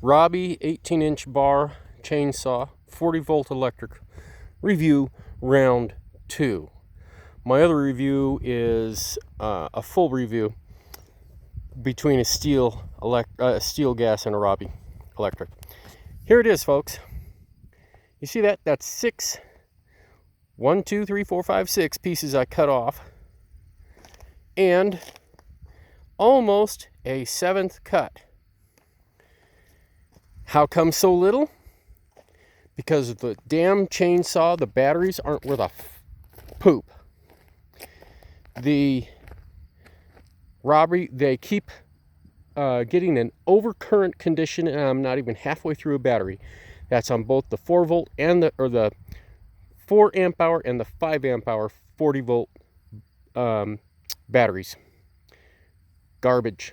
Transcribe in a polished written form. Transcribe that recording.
Ryobi 18-inch bar chainsaw, 40-volt electric review round 2. My other review is a full review between a Stihl gas and a Ryobi electric. Here it is, folks. You see that? That's 6, 1, 2, 3, 4, 5, 6 pieces I cut off, and almost a 7th cut. How come so little? Because of the damn chainsaw, the batteries aren't worth a poop. The Ryobi, they keep getting an overcurrent condition, and I'm not even halfway through a battery. That's on both the 4-volt and the 4 amp hour and the 5 amp hour 40-volt batteries. Garbage.